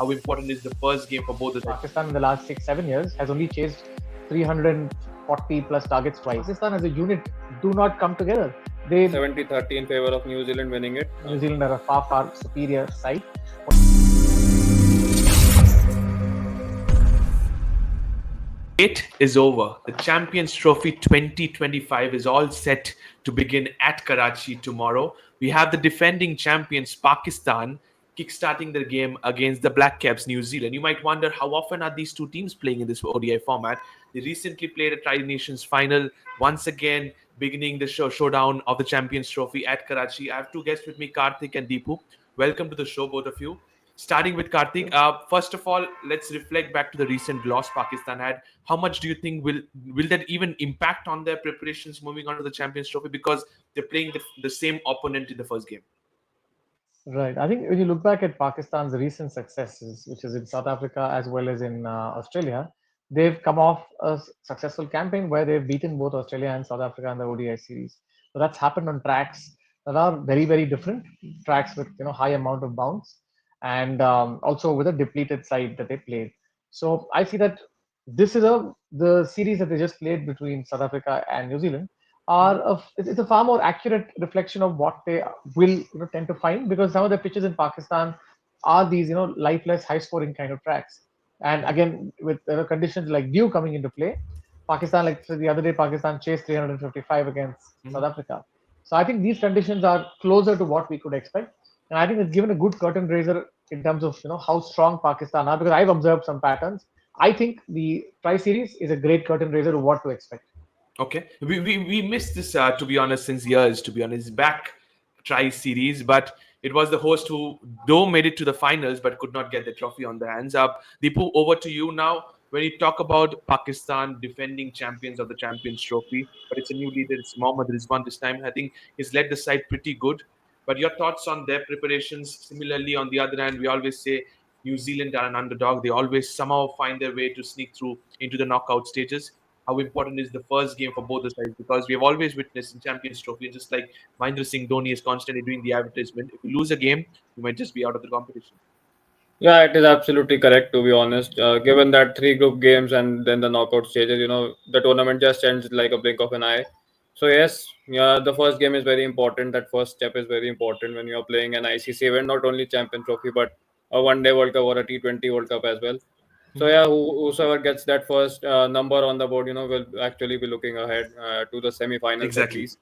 how important is the first game for both the sides? Pakistan in the last 6-7 years has only chased 340 plus targets twice. Pakistan as a unit do not come together. They 70-30 in favor of New Zealand winning it. New Zealand are a far superior side. It is over. The Champions Trophy 2025 is all set to begin at Karachi tomorrow. We have the defending champions Pakistan kickstarting their game against the Black Caps New Zealand. You might wonder how often are these two teams playing in this ODI format. They recently played a Tri Nations final, once again beginning the showdown of the Champions Trophy at Karachi. I have two guests with me, Karthik and Deepu. Welcome to the show, both of you. Starting with Karthik, first of all, let's reflect back to the recent loss Pakistan had. How much do you think will that even impact on their preparations moving on to the Champions Trophy, because they're playing the same opponent in the first game? Right. I think when you look back at Pakistan's recent successes, which is in South Africa as well as in Australia, they've come off a successful campaign where they've beaten both Australia and South Africa in the ODI series. So that's happened on tracks that are very different, tracks with high amount of bounce, and also with a depleted side that they played. So I see that this is the series that they just played between South Africa and New Zealand it's a far more accurate reflection of what they will tend to find, because some of the pitches in Pakistan are these lifeless high scoring kind of tracks, and again with conditions like dew coming into play, Pakistan, like so the other day, Pakistan chased 355 against South Africa. So I think these conditions are closer to what we could expect, and I think it's given a good curtain raiser in terms of how strong Pakistan are, because I've observed some patterns. I think the Tri Series is a great curtain raiser of what to expect. Okay, we missed this to be honest since years. To be honest, back Tri Series, but it was the host who though made it to the finals but could not get the trophy on their hands. Up, Deepu, over to you now. When you talk about Pakistan defending champions of the Champions Trophy, but it's a new leader, it's Mohammad Rizwan this time. I think he's led the side pretty good. But your thoughts on their preparations? Similarly, on the other hand, we always say New Zealand are an underdog. They always somehow find their way to sneak through into the knockout stages. How important is the first game for both the sides? Because we have always witnessed in Champions Trophy, just like Mahendra Singh Dhoni is constantly doing the advertisement. If you lose a game, you might just be out of the competition. Yeah, it is absolutely correct, to be honest. Given that three group games and then the knockout stages, the tournament just ends like a blink of an eye. So yes, yeah, the first game is very important. That first step is very important when you are playing an ICC event, not only Champion Trophy, but a One Day World Cup or a T20 World Cup as well. So yeah, whosoever gets that first number on the board, will actually be looking ahead to the semi-finals at Exactly. least.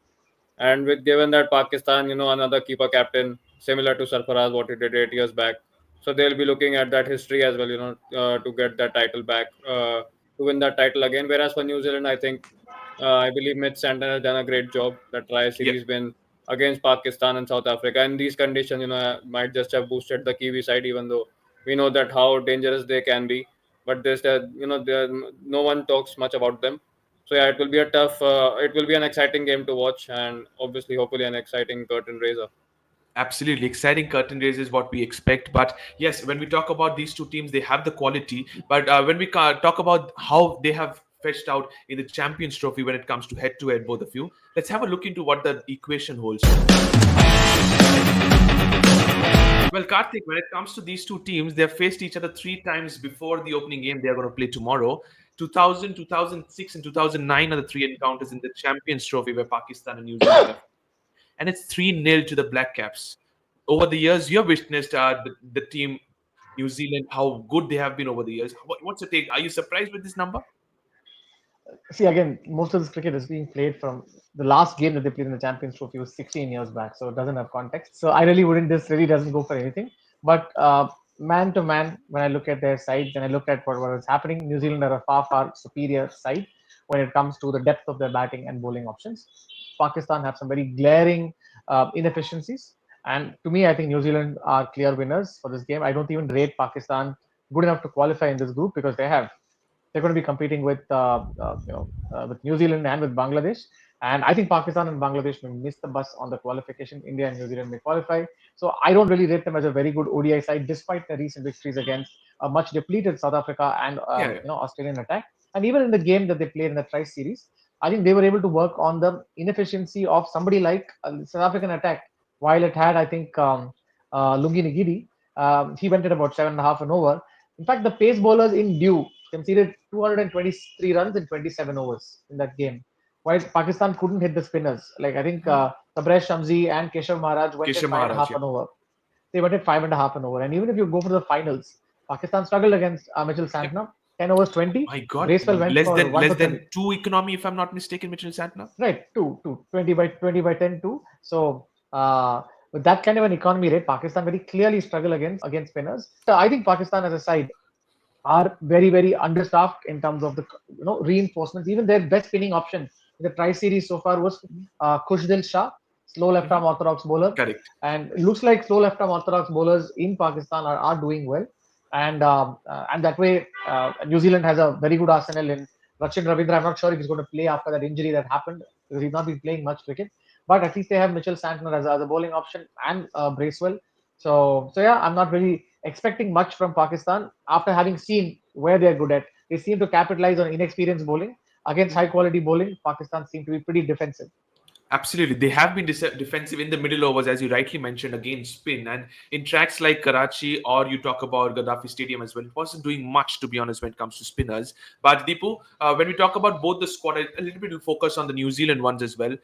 And with given that Pakistan, another keeper captain similar to Sarfaraz, what he did 8 years back, so they'll be looking at that history as well, to get that title back, to win that title again. Whereas for New Zealand, I believe Mitch Stanton has done a great job. That Tri Yeah. Series win against Pakistan and South Africa in these conditions, might just have boosted the Kiwi side, even though we know that how dangerous they can be. But no one talks much about them. So yeah, it will be it will be an exciting game to watch, and obviously, hopefully, an exciting curtain raiser. Absolutely. Exciting curtain raise is what we expect. But yes, when we talk about these two teams, they have the quality. But when we talk about how they have fetched out in the Champions Trophy when it comes to head to head, both of you, let's have a look into what the equation holds. Well, Karthik, when it comes to these two teams, they have faced each other three times before the opening game they are going to play tomorrow. 2000, 2006, and 2009 are the three encounters in the Champions Trophy where Pakistan and New Zealand have, and it's 3-0 to the Black Caps. Over the years, you have witnessed the team New Zealand, how good they have been over the years. What's your take? Are you surprised with this number? See, again, most of this cricket is being played from the last game that they played in the Champions Trophy was 16 years back, so it doesn't have context. So I really wouldn't. This really doesn't go for anything. But man to man, when I look at their sides and I look at what is happening, New Zealand are a far superior side when it comes to the depth of their batting and bowling options. Pakistan have some very glaring inefficiencies, and to me, I think New Zealand are clear winners for this game. I don't even rate Pakistan good enough to qualify in this group because they're going to be competing with New Zealand and with Bangladesh. And I think Pakistan and Bangladesh may miss the bus on the qualification. India and New Zealand may qualify. So I don't really rate them as a very good ODI side, despite their recent victories against a much depleted South Africa and Yeah. Australian attack. And even in the game that they played in the Tri Series, I think they were able to work on the inefficiency of somebody like South African attack. While it had, I think, Lungi Nigiri, He went at about 7.5 and over. In fact, the pace bowlers in due conceded 223 runs in 27 overs in that game, while Pakistan couldn't hit the spinners. Like I think Tabraiz Shamsi and Keshav Maharaj went at Keshav five and a Maharaj, half yeah. an over. They went at 5.5 and over. And even if you go for the finals, Pakistan struggled against Mitchell Yep. Santner, 10 overs 20. My God, Bracewell went for 1 less for than 30. two economy, if I'm not mistaken, Mitchell Santner. Right, 20 by 10 2. So with that kind of an economy rate, Pakistan very clearly struggle against spinners. I think Pakistan as a side are very understaffed in terms of the reinforcements. Even their best spinning option in the Tri Series so far was Khushdil Shah, slow left Hmm. arm orthodox bowler, Correct. and it looks like slow left arm orthodox bowlers in Pakistan are doing well, and that way New Zealand has a very good arsenal in Rachin Ravindra. I'm not sure if he's going to play after that injury that happened because he's not been playing much cricket, but at least they have Mitchell Santner as a bowling option and Bracewell. So yeah, I'm not really expecting much from Pakistan after having seen where they're good at. They seem to capitalize on inexperienced bowling against high Mhm. quality bowling. Pakistan seem to be pretty defensive. Absolutely. They have been defensive in the middle overs, as you rightly mentioned, against spin. And in tracks like Karachi, or you talk about Gaddafi Stadium as well, it wasn't doing much, to be honest, when it comes to spinners. But Deepu, when we talk about both the squad, a little bit will focus on the New Zealand ones as well.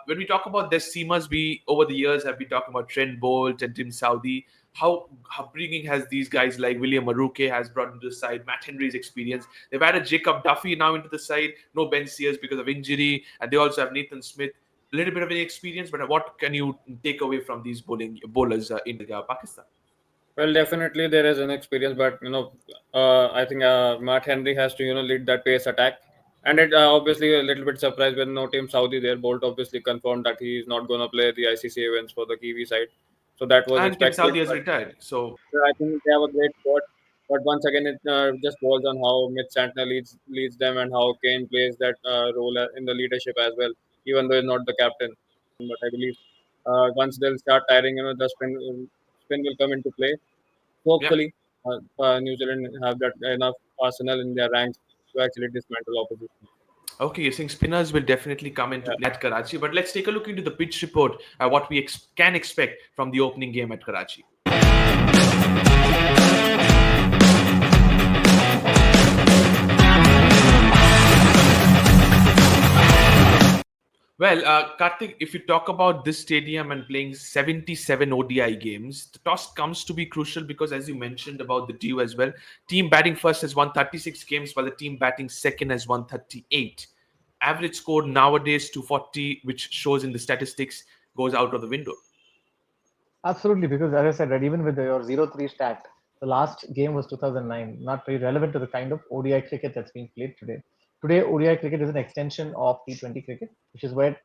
When we talk about their seamers, we over the years have been talking about Trent Bolt and Tim Southee. How bringing has these guys like William Maruke has brought into the side, Matt Henry's experience. They've added Jacob Duffy now into the side, no Ben Sears because of injury, and they also have Nathan Smith, a little bit of any experience, but what can you take away from these bowlers in Pakistan? Well, definitely there is an experience, but I think Matt Henry has to lead that pace attack, and it obviously a little bit surprised when no Team Saudi there. Bolt obviously confirmed that he is not going to play the ICC events for the Kiwi side, so that was And Tim expected. Southee has But retired, so I think they have a great squad. But once again, it just boils on how Mitch Santner leads them and how Kane plays that role in the leadership as well, even though he's not the captain. But I believe once they'll start tiring, the spin will come into play. yeah. Hopefully, New Zealand have that enough arsenal in their ranks to actually dismantle opposition. Okay, you're saying spinners will definitely come into Yeah. play at Karachi, but let's take a look into the pitch report, what we can expect from the opening game at Karachi. Well, Karthik, if you talk about this stadium and playing 77 ODI games, the toss comes to be crucial because, as you mentioned about the due as well, team batting first has won 36 games, while the team batting second has won 38. Average score nowadays 240, which shows in the statistics, goes out of the window. Absolutely, because as I said, right, even with your 0-3 stat, the last game was 2009, not very relevant to the kind of ODI cricket that's being played today. Today, ODI cricket is an extension of T20 cricket, which is where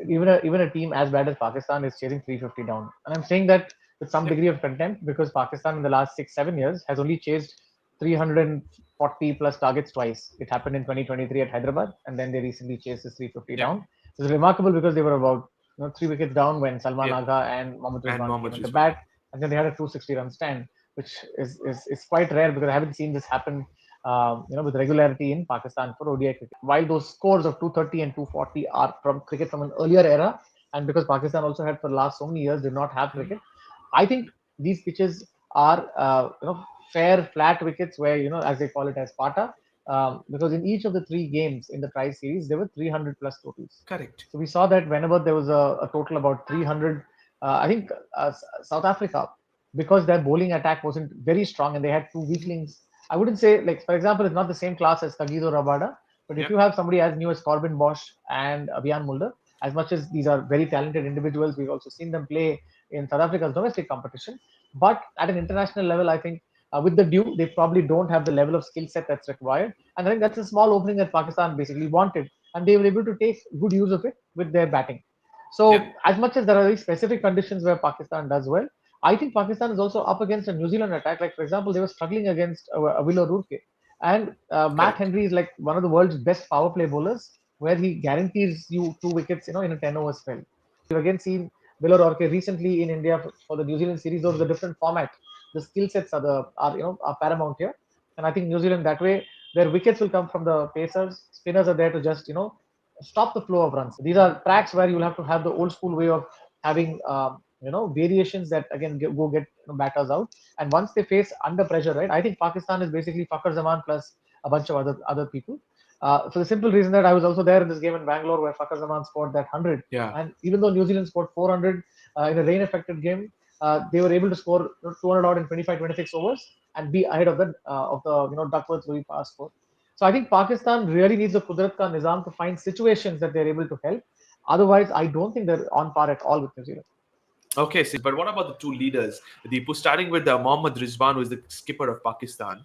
even a team as bad as Pakistan is chasing 350 down. And I'm saying that with some Yep. degree of contempt because Pakistan in the last 6-7 years has only chased 340 plus targets twice. It happened in 2023 at Hyderabad, and then they recently chased this 350 Yep. down. It was remarkable because they were about 3 wickets down when Salman Yep. Agha and Mohammad And Rizwan came Mohammad into Rizwan. bat, and then they had a 260 run stand, which is quite rare because I haven't seen this happen with regularity in Pakistan for ODI cricket. While those scores of 230 and 240 are from cricket from an earlier era, and because Pakistan also had for the last so many years did not have cricket, I think these pitches are fair flat wickets where as they call it as pata, because in each of the three games in the Tri Series there were 300 plus totals. Correct. So we saw that whenever there was a total about 300, I think South Africa, because their bowling attack wasn't very strong and they had two weaklings. I wouldn't say, like, for example, it's not the same class as Tagiz or Rabada, but if Yep. you have somebody as new as Corbin Bosch and Abhiyan Mulder, as much as these are very talented individuals, we've also seen them play in South Africa's domestic competition. But at an international level, I think with the due, they probably don't have the level of skill set that's required. And I think that's a small opening that Pakistan basically wanted, and they were able to take good use of it with their batting. Yep. So, as much as there are very specific conditions where Pakistan does well, I think Pakistan is also up against a New Zealand attack. Like, for example, they were struggling against Will O'Rourke. And Matt Correct. Henry is like one of the world's best power play bowlers, where he guarantees you 2 wickets, in a 10 over spell. We've again seen Will O'Rourke recently in India for the New Zealand series. Those are the different format. The skill sets are paramount here, and I think New Zealand that way their wickets will come from the pacers. Spinners are there to just stop the flow of runs. These are tracks where you'll have to have the old school way of having variations that again go get batters out. And once they face under pressure, right, I think Pakistan is basically Fakhar Zaman plus a bunch of other people. For the simple reason that I was also there in this game in Bangalore where Fakhar Zaman scored that 100, Yeah. and even though New Zealand scored 400 in a rain-affected game, they were able to score 200 odd in 25-26 overs and be ahead of the Duckworth Louis pass score. So I think Pakistan really needs a Kudrat ka nizam to find situations that they're able to help. Otherwise, I don't think they're on par at all with New Zealand. Okay, but what about the two leaders, Deepu? Starting with Mohammad Rizwan, who is the skipper of Pakistan.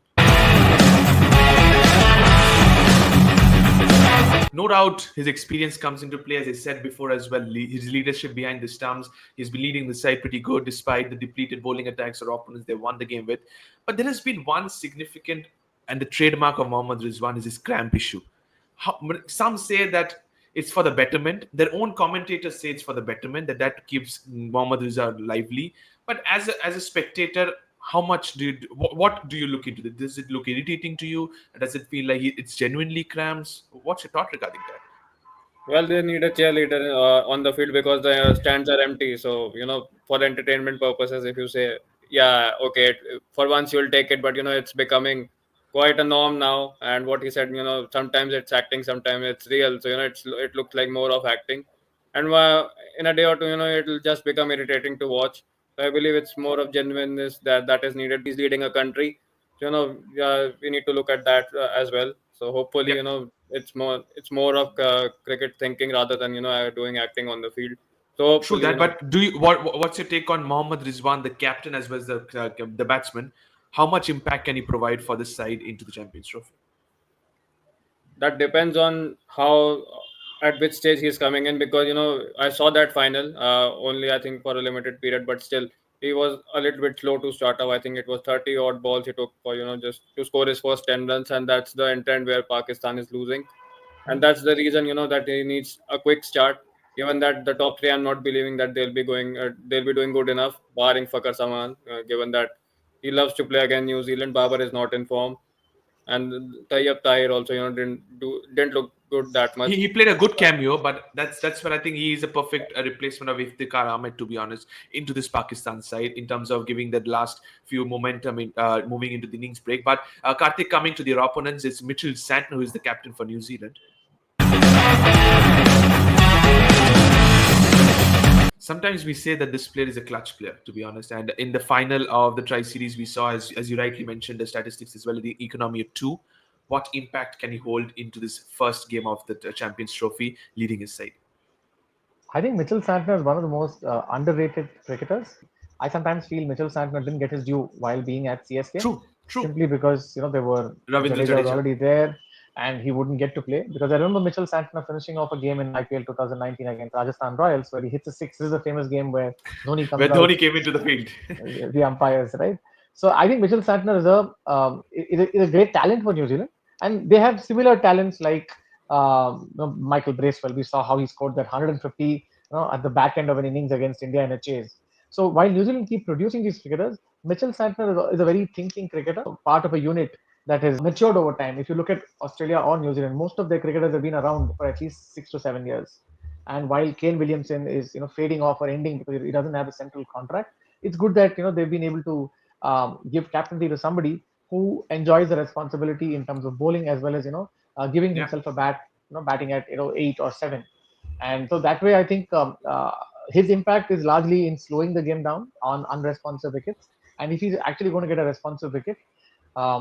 No doubt his experience comes into play, as I said before as well. His leadership behind the stumps, he's been leading the side pretty good despite the depleted bowling attacks or opponents they won the game with. But there has been one significant, and the trademark of Mohammad Rizwan is his cramp issue. Some say that it's for the betterment. Their own commentators say it's for the betterment, that keeps Mohammad Rizwan lively. But as a spectator, how much what do you look into it? Does it look irritating to you? Does it feel like it's genuinely cramps? What's your thought regarding that? Well, they need a cheerleader on the field because the stands are empty. So, for entertainment purposes, if you say, yeah, okay, for once you'll take it, but it's becoming quite a norm now. And what he said, sometimes it's acting, sometimes it's real. So, it looks like more of acting. And in a day or two, it'll just become irritating to watch. So, I believe it's more of genuineness that is needed. He's leading a country. So, we need to look at that as well. So, hopefully, Yep. it's more of cricket thinking rather than doing acting on the field. So True hopefully, that, but do you what's your take on Mohammad Rizwan, the captain as well as the batsman? How much impact can he provide for the side into the Champions Trophy? that depends on how at which stage he's coming in, because I saw that final only, I think, for a limited period, but still he was a little bit slow to start off. I think it was 30 odd balls he took for just to score his first 10 runs, and that's the intent where Pakistan is losing. And that's the reason that he needs a quick start. Given that the top three, I'm not believing that they'll be doing good enough, barring Fakhar Saman. Given that he loves to play again New Zealand, Babar is not in form, and Tayyab Tahir also didn't look good that He, much. he played a good cameo, but that's what I think he is a perfect replacement of Iftikhar Ahmed, to be honest, into this Pakistan side in terms of giving that last few momentum in moving into the innings break. But Karthik, coming to their opponents, it's Mitchell Santner, who is the captain for New Zealand. Sometimes we say that this player is a clutch player, to be honest. And in the final of the Tri Series, we saw, as you rightly mentioned, the statistics as well, the economy of two. What impact can he hold into this first game of the Champions Trophy, leading his side? I think Mitchell Santner is one of the most underrated cricketers. I sometimes feel Mitchell Santner didn't get his due while being at CSK True, true. simply because there were Ravindra Jadeja was Jadeja. already there and he wouldn't get to play. Because I remember Mitchell Santner finishing off a game in IPL 2019 against Rajasthan Royals where he hits a six. This is a famous game where Dhoni Where comes out Dhoni came into the field. the umpires, right? So I think Mitchell Santner is a great talent for New Zealand, and they have similar talents like Michael Bracewell. We saw how he scored that 150 at the back end of an innings against India in a chase. So while New Zealand keep producing these cricketers, Mitchell Santner is a very thinking cricketer, part of a unit that has matured over time. If you look at Australia or New Zealand, most of their cricketers have been around for at least 6 to 7 years. And while Kane Williamson is fading off or ending because he doesn't have a central contract, it's good that they've been able to give captaincy to somebody who enjoys the responsibility in terms of bowling as well as giving Yeah. himself a bat, batting at 8 or 7, and so that way I think his impact is largely in slowing the game down on unresponsive wickets. And if he's actually going to get a responsive wicket,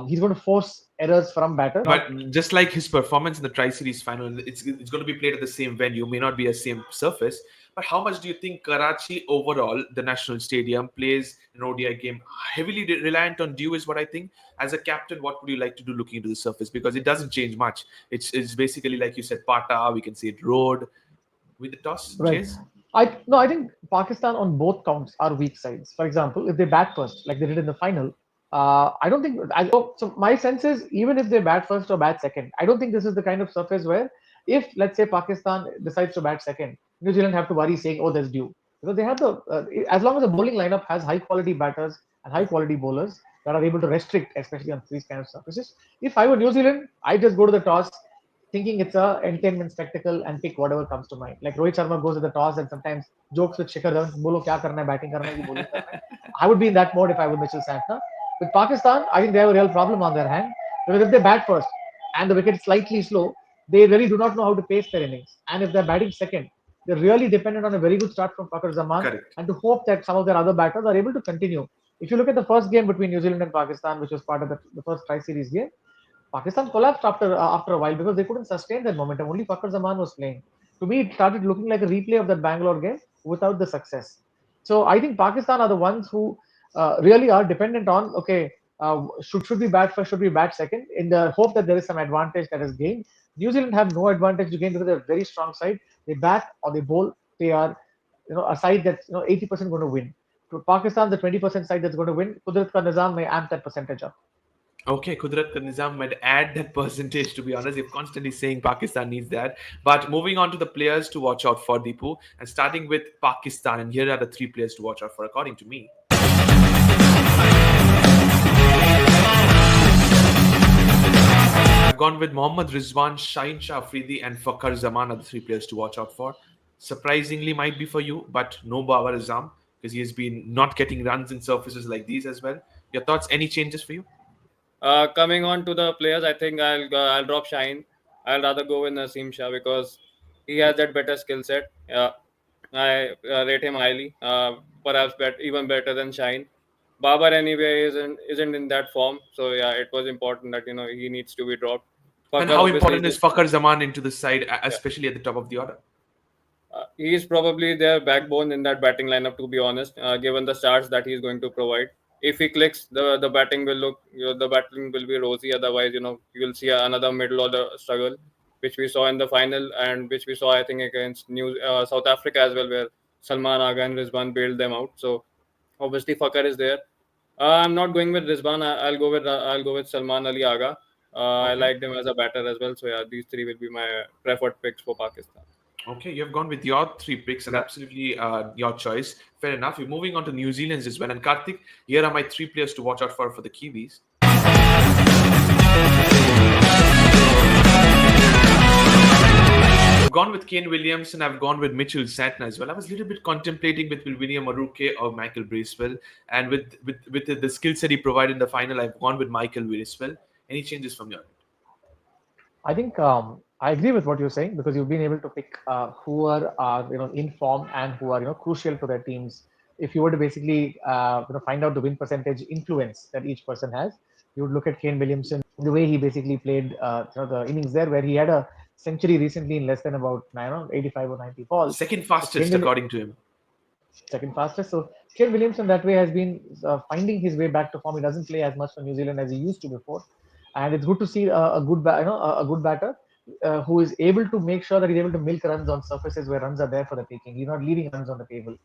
he's going to force errors from batters. Not But just like his performance in the Tri Series final, it's going to be played at the same venue, may not be a same surface. But how much do you think Karachi overall, the national stadium, plays an ODI game heavily reliant on dew? Is what I think. As a captain, what would you like to do looking into the surface? Because it doesn't change much. It's basically like you said, Pata. We can say it road with the toss right. chase. I think Pakistan on both counts are weak sides. For example, if they bat first, like they did in the final, I don't think. So my sense is even if they bat first or bat second, I don't think this is the kind of surface where if let's say Pakistan decides to bat second, New Zealand have to worry saying, oh, there's due, because they have the as long as the bowling lineup has high quality batters and high quality bowlers that are able to restrict, especially on these kind of surfaces. If I were New Zealand, I just go to the toss, thinking it's a entertainment spectacle and pick whatever comes to mind. Like Rohit Sharma goes to the toss and sometimes jokes with Shikhar Dhawan, bolo kya karna hai, batting karna hai ki bowling karna hai. I would be in that mode if I were Mitchell Santner. With Pakistan, I think they have a real problem on their hand because if they bat first and the wicket is slightly slow, they really do not know how to pace their innings. And if they're batting second, they're really dependent on a very good start from Fakhar Zaman Correct. and to hope that some of their other batters are able to continue. If you look at the first game between New Zealand and Pakistan, which was part of the first tri-series game, Pakistan collapsed after a while because they couldn't sustain that momentum. Only Fakhar Zaman was playing. To me, it started looking like a replay of that Bangalore game without the success. So I think Pakistan are the ones who really are dependent on okay, should we bat first, should we bat second, in the hope that there is some advantage that is gained. New Zealand have no advantage to gain because they're a very strong side. They bat or they bowl. They are a side that's 80% going to win. To Pakistan, the 20% side that's going to win. Kudrat ka Nizam may amp that percentage up. Okay, Kudrat ka Nizam might add that percentage, to be honest. You're constantly saying Pakistan needs that. But moving on to the players to watch out for, Deepu, and starting with Pakistan, and here are the three players to watch out for, according to me. I've gone with Mohammad Rizwan, Shaheen Shah Afridi, and Fakhar Zaman are the three players to watch out for. Surprisingly, might be for you, but no Babar Azam because he has been not getting runs in surfaces like these as well. Your thoughts? Any changes for you? Coming on to the players, I think I'll drop Shine. I'll rather go with Naseem Shah because he has that better skill set. I rate him highly, perhaps even better than Shine. Babar anyway isn't in that form, so yeah, it was important that he needs to be dropped. And Fakar how obviously important is is Fakhar Zaman into the side, yeah. especially at the top of the order? He is probably their backbone in that batting lineup, to be honest. Given the starts that he's going to provide, if he clicks, the batting will look, the batting will be rosy. Otherwise, you will see another middle order struggle, which we saw in the final and which we saw, I think, against South Africa as well, where Salman Agha and Rizwan bailed them out. So obviously, Fakar is there. I'm not going with Rizwan. I'll go with Salman Ali Agha. I Okay. liked him as a batter as well. So yeah, these three will be my preferred picks for Pakistan. Okay, you have gone with your three picks, and Yeah. absolutely your choice. Fair enough. We're moving on to New Zealand's as well. And Karthik, here are my three players to watch out for the Kiwis. I've gone with Kane Williamson. I've gone with Mitchell Santner as well. I was a little bit contemplating with William Aruke or Michael Bracewell, and with the skill set he provided in the final, I've gone with Michael Bracewell. Any changes from your end? I think I agree with what you're saying because you've been able to pick who are in form and who are crucial to their teams. If you were to basically find out the win percentage influence that each person has, you would look at Kane Williamson, the way he basically played the innings there, where he had a century recently in less than about 85 or 90 balls. Second So Kane fastest, according to him. second fastest. So Kane Williamson that way has been finding his way back to form. He doesn't play as much for New Zealand as he used to before, and it's good to see a good batter who is able to make sure that he's able to milk runs on surfaces where runs are there for the taking. He's not leaving runs on the table.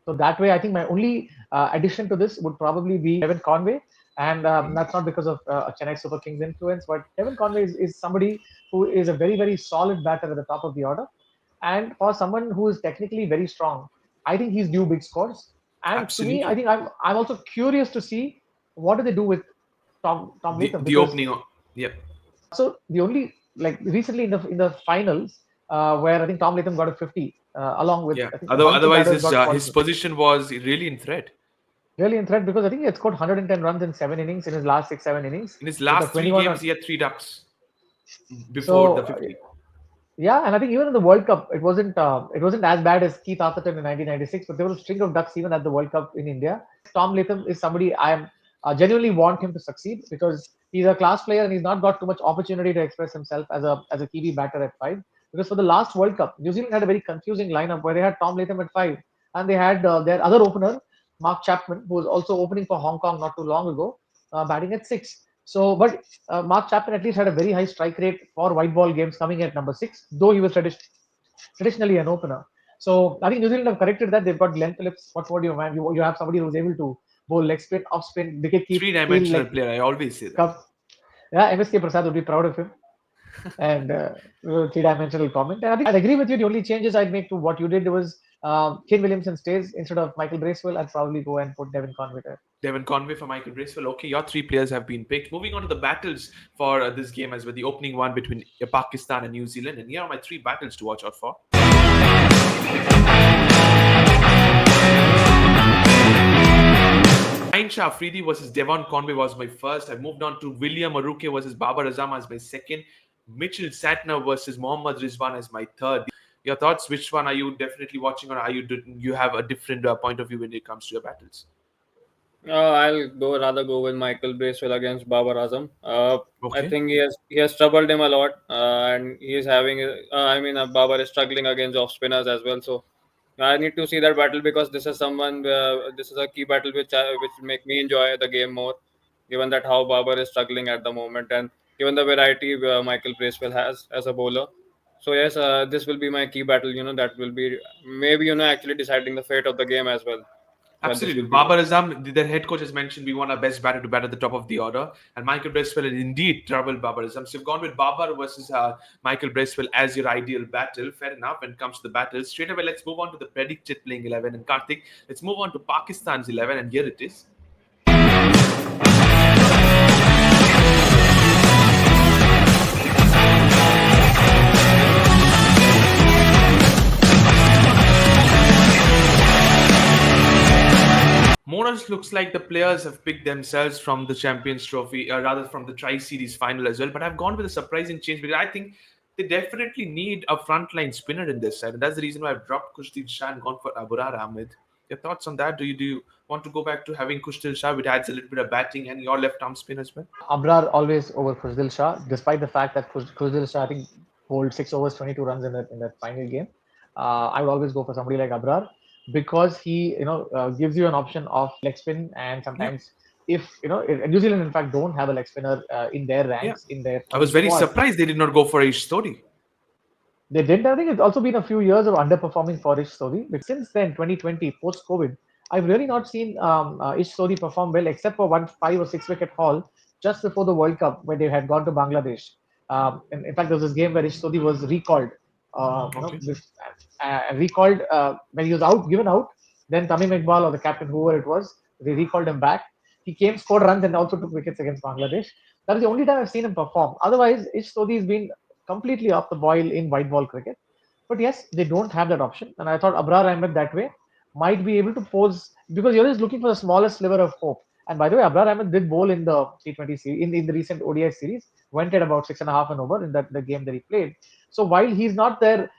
So that way, I think my only addition to this would probably be Kevin Conway. And that's not because of Chennai Super Kings influence, but Kevin Conway is somebody who is a very, very solid batter at the top of the order. And for someone who is technically very strong, I think he's due big scores. And to me, I Absolutely. think I'm also curious to see what do they do with Tom The Latham the because opening. Yep. so the only like recently in the finals where I think Tom Latham got a 50 along with Yeah. I think a bunch of Otherwise, batters his got his 40 position was really in threat really in threat because I think he had scored 110 runs in 7 innings in his last 6 7 innings in his with a last three 21 games. run. He had three ducks before So the 50. yeah, and I think even in the World Cup, it wasn't as bad as Keith Atherton in 1996, but there was a string of ducks even at the World Cup in India. Tom Latham is somebody I am genuinely want him to succeed because he's a class player and he's not got too much opportunity to express himself as a Kiwi batter at five. Because for the last World Cup, New Zealand had a very confusing lineup where they had Tom Latham at five and they had their other opener Mark Chapman, who was also opening for Hong Kong not too long ago, batting at six. So, but Mark Chapman at least had a very high strike rate for white ball games coming at number six, though he was traditionally an opener. So I think New Zealand have corrected that. They've got Glenn Phillips. What more do you man? You have somebody who's able to bowl leg spin, off spin, wicket keep, feel Three-dimensional like player. I always say that. cuff. Yeah, MSK Prasad would be proud of him. And three-dimensional comment. And I think I'd agree with you. The only changes I'd make to what you did was Kane Williamson stays instead of Michael Bracewell. I'd probably go and put Devin Conway there. Devon Conway for Michael Bracewell. Okay, your three players have been picked. Moving on to the battles for this game as well. The opening one between Pakistan and New Zealand. And here are my three battles to watch out for. Ain Shah Afridi versus Devon Conway was my first. I moved on to William Aruke versus Babar Azam as my second. Mitchell Satner versus Mohammad Rizwan as my third. Your thoughts? Which one are you definitely watching, or are you have a different point of view when it comes to your battles? I'll rather go with Michael Bracewell against Babar Azam. I Okay, think he has troubled him a lot, and he is having. Babar is struggling against off spinners as well. So I need to see that battle because this is someone. This is a key battle which make me enjoy the game more, given that how Babar is struggling at the moment, and given the variety Michael Bracewell has as a bowler. So yes, this will be my key battle. That will be maybe actually deciding the fate of the game as well. Yeah, this absolutely. will be there. Babar Azam, their head coach has mentioned we want our best batter to bat at the top of the order, and Michael Bracewell indeed troubled Babar Azam. So you've gone with Babar versus Michael Bracewell as your ideal battle. Fair enough. When it comes to the battles, straight away let's move on to the predicted playing 11. And Karthik, let's move on to Pakistan's 11, and here it is. More or less looks like the players have picked themselves from the Champions Trophy, rather from the Tri Series final as well. But I've gone with a surprising change because I think they definitely need a frontline spinner in this side, and that's the reason why I've dropped Kushtil Shah and gone for Abrar Ahmed. Your thoughts on that? Do you want to go back to having Kushtil Shah, which adds a little bit of batting and your left arm spin as well? Abrar always over Khuzdil Shah, despite the fact that Khuzdil Shah I think bowled 6 overs, 22 runs in that final game. I would always go for somebody like Abrar because he gives you an option of leg spin, and Yeah, sometimes if New Zealand in fact don't have a leg spinner in their yeah. ranks in their I was own very squad. surprised they did not go for Ish Sodi. They didn't. I think it's also been a few years of underperforming for Ish Sodhi. But since then, 2020, post COVID, I've really not seen Ish Sodhi perform well, except for one 5 or 6 wicket haul just before the World Cup, where they had gone to Bangladesh. In fact, there was this game where Ish Sodhi was recalled. Okay, Recalled when he was given out. Then Tamim Iqbal or the captain, whoever it was, they recalled him back. He came, scored runs, and also took wickets against Bangladesh. That is the only time I've seen him perform. Otherwise, Ish Sodhi has been completely off the boil in white ball cricket. But yes, they don't have that option. And I thought Abrar Ahmed that way might be able to pose because you're just looking for the smallest sliver of hope. And by the way, Abrar Ahmed did bowl in the T20 series, in the recent ODI series, went at about 6.5 an over in that the game that he played. So while he's not their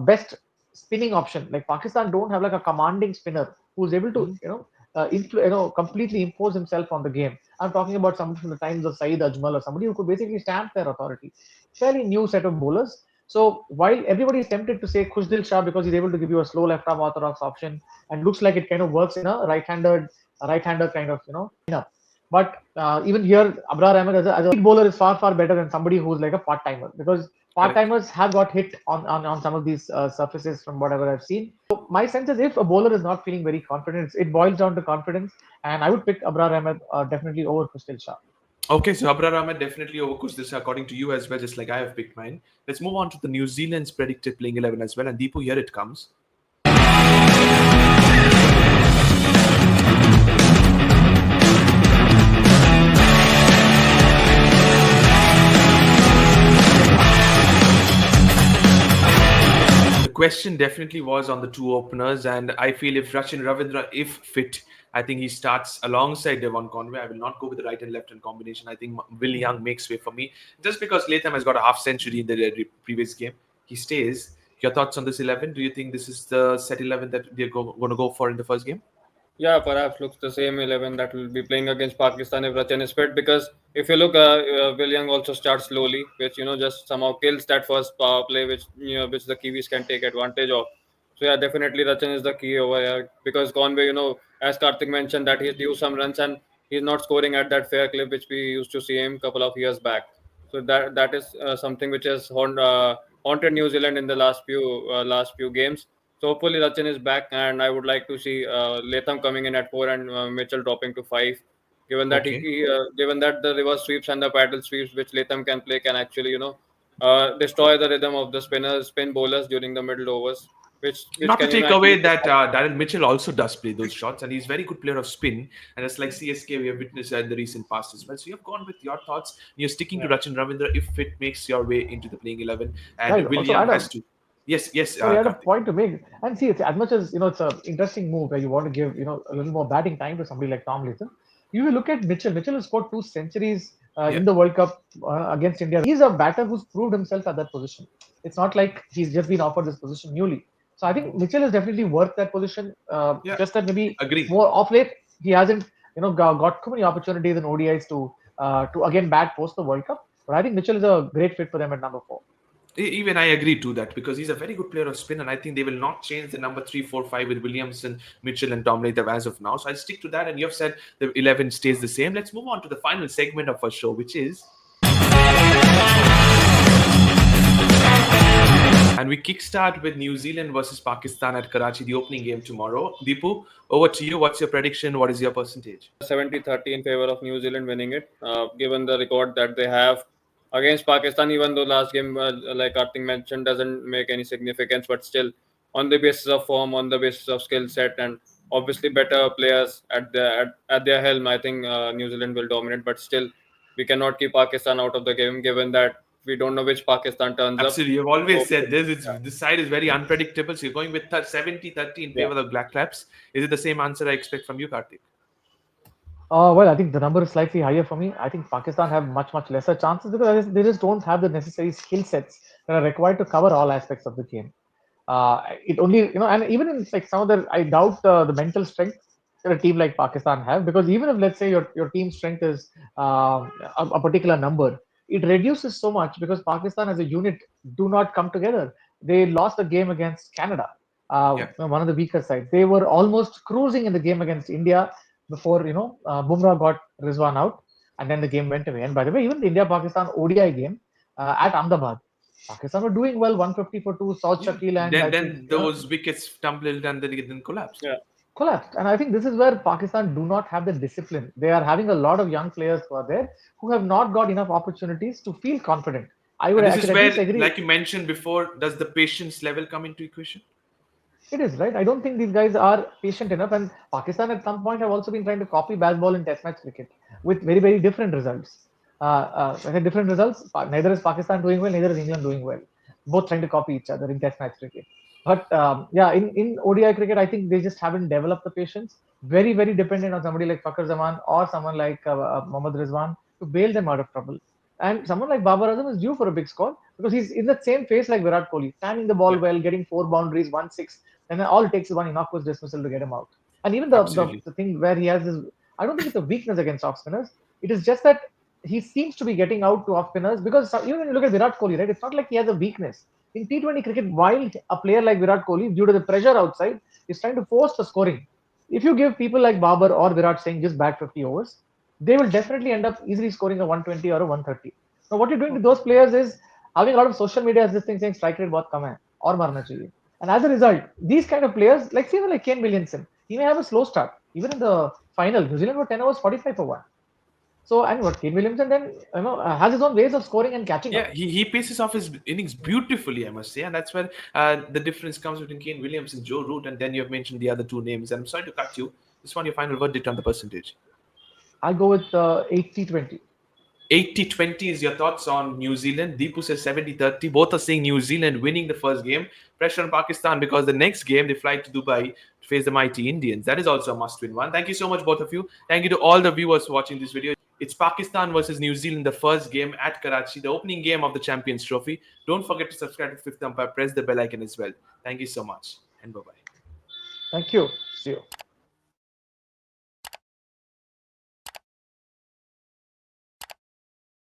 best spinning option, like Pakistan don't have like a commanding spinner who's able to, Mhm. completely impose himself on the game. I'm talking about somebody from the times of Saeed Ajmal or somebody who could basically stamp their authority. Fairly new set of bowlers. So while everybody is tempted to say Khushdil Shah because he's able to give you a slow left arm orthodox option and looks like it kind of works in a right-hander kind of lineup. But even here, Abrar Ahmed as a lead bowler is far better than somebody who's like a part timer because part Correct. timers have got hit on some of these surfaces from whatever I've seen. So my sense is if a bowler is not feeling very confident, it boils down to confidence, and I would pick Abrar Ahmed definitely over Khushdil Shah. Okay, so Abrar Ahmed definitely overcooks this according to you as well, just like I have picked mine. Let's move on to the New Zealand's predicted playing 11 as well. And Deepu, here it comes. The question definitely was on the two openers, and I feel if Rachin Ravindra, if fit, I think he starts alongside Devon Conway. I will not go with the right and left hand combination. I think Will Young makes way for me. Just because Latham has got a half century in the previous game, he stays. Your thoughts on this 11? Do you think this is the set 11 that they're going to go for in the first game? Yeah, perhaps looks the same 11 that will be playing against Pakistan if Rachan is fit. Because if you look, William also starts slowly, which just somehow kills that first power play, which the Kiwis can take advantage of. So yeah, definitely Rachan is the key over here because Conway, as Karthik mentioned, that he's due some runs and he's not scoring at that fair clip which we used to see him a couple of years back. So that is something which has haunted New Zealand in the last few games. So hopefully Rachin is back, and I would like to see Latham coming in at 4 and Mitchell dropping to 5. Okay. Given that the reverse sweeps and the paddle sweeps which Latham can play can actually destroy the rhythm of the spin bowlers during the middle overs. which Not to can take away actually. that Darren Mitchell also does play those shots, and he's very good player of spin. And it's like CSK we have witnessed in the recent past as well. So you've gone with your thoughts. You're sticking to Yeah. Rachin Ravindra if it makes your way into the playing 11, and Guys, also William has Adam, to. Yes, yes, sorry, I had a Karthik. point to make. And see, it's as much as it's an interesting move where you want to give a little more batting time to somebody like Tom Latham. You will look at Mitchell. Mitchell has scored 2 centuries Yeah, in the World Cup against India. He's a batter who's proved himself at that position. It's not like he's just been offered this position newly. So I think Mitchell is definitely worth that position. yeah, Just that maybe agree. more off late he hasn't got too many opportunities in ODIs to again bat post the World Cup. But I think Mitchell is a great fit for them at number 4. Even I agree to that because he's a very good player of spin, and I think they will not change the number 3, 4, 5 with Williamson, Mitchell, and Tom Latham as of now. So I'll stick to that. And you've said the 11 stays the same. Let's move on to the final segment of our show, which is. And we kickstart with New Zealand versus Pakistan at Karachi, the opening game tomorrow. Deepu, over to you. What's your prediction? What is your percentage? 70-30 in favor of New Zealand winning it, given the record that they have against Pakistan. Even though last game, like Karthik mentioned, doesn't make any significance, but still, on the basis of form, on the basis of skill set, and obviously better players at their helm, I think New Zealand will dominate. But still, we cannot keep Pakistan out of the game, given that we don't know which Pakistan turns up. Absolutely. You've always So, said this. This side is very unpredictable. So you're going with 70-30 in yeah. favor of Black Caps. Is it the same answer I expect from you, Karthik? Well, I think the number is slightly higher for me. I think Pakistan have much lesser chances because they just don't have the necessary skill sets that are required to cover all aspects of the game. It only and even in like some of the, I doubt the mental strength that a team like Pakistan have, because even if let's say your team strength is a particular number, it reduces so much because Pakistan as a unit do not come together. They lost the game against Canada, Yeah. one of the weaker sides. They were almost cruising in the game against India before Bumrah got Rizwan out, and then the game went away. And by the way, even the India Pakistan ODI game at Ahmedabad, Pakistan were doing well, 150 for two. Saud Yeah. Shakil and Then I think then those wickets tumbled and then collapsed. Yeah. collapsed. And I think this is where Pakistan do not have the discipline. They are having a lot of young players who are there who have not got enough opportunities to feel confident. And this I is could at least where, agree. like you mentioned before, does the patience level come into equation? It is right. I don't think these guys are patient enough. And Pakistan at some point have also been trying to copy baseball in Test match cricket with very different results. I said different results. Neither is Pakistan doing well, neither is England doing well. Both trying to copy each other in Test match cricket. But yeah, in ODI cricket, I think they just haven't developed the patience. Very dependent on somebody like Fakhr Zaman or someone like Mohammad Rizwan to bail them out of trouble. And someone like Babar Azam is due for a big score because he's in the same phase like Virat Kohli, timing the ball Yeah, well, getting 4 boundaries, 1 6, and then all it takes is one innocuous dismissal to get him out. And even absolutely. the thing where he has this, I don't think it's a weakness against off spinners. It is just that he seems to be getting out to off spinners because even when you look at Virat Kohli, right, it's not like he has a weakness. In T20 cricket, while a player like Virat Kohli, due to the pressure outside, is trying to force the scoring, if you give people like Babar or Virat Singh just bat 50 overs, they will definitely end up easily scoring a 120 or a 130. Now, what you're doing to those players is having a lot of social media as this thing saying strike rate bahut kam hai or marna chahiye. And as a result, these kind of players, like even like Kane Williamson, he may have a slow start. Even in the final, New Zealand were 10 overs 45 for one. So, and what Kane Williamson then has his own ways of scoring and catching Yeah, up. he paces off his innings beautifully, I must say, and that's where the difference comes between Kane Williams and Joe Root, and then you have mentioned the other two names. And I'm sorry to cut you. Just want your final verdict on the percentage. I'll go with 80-20. 80-20 is your thoughts on New Zealand. Deepu says 70-30. Both are saying New Zealand winning the first game. Pressure on Pakistan because the next game they fly to Dubai to face the mighty Indians. That is also a must-win one. Thank you so much, both of you. Thank you to all the viewers watching this video. It's Pakistan versus New Zealand, the first game at Karachi, the opening game of the Champions Trophy. Don't forget to subscribe to Fifth Umpire. Press the bell icon as well. Thank you so much, and bye-bye. Thank you. See you.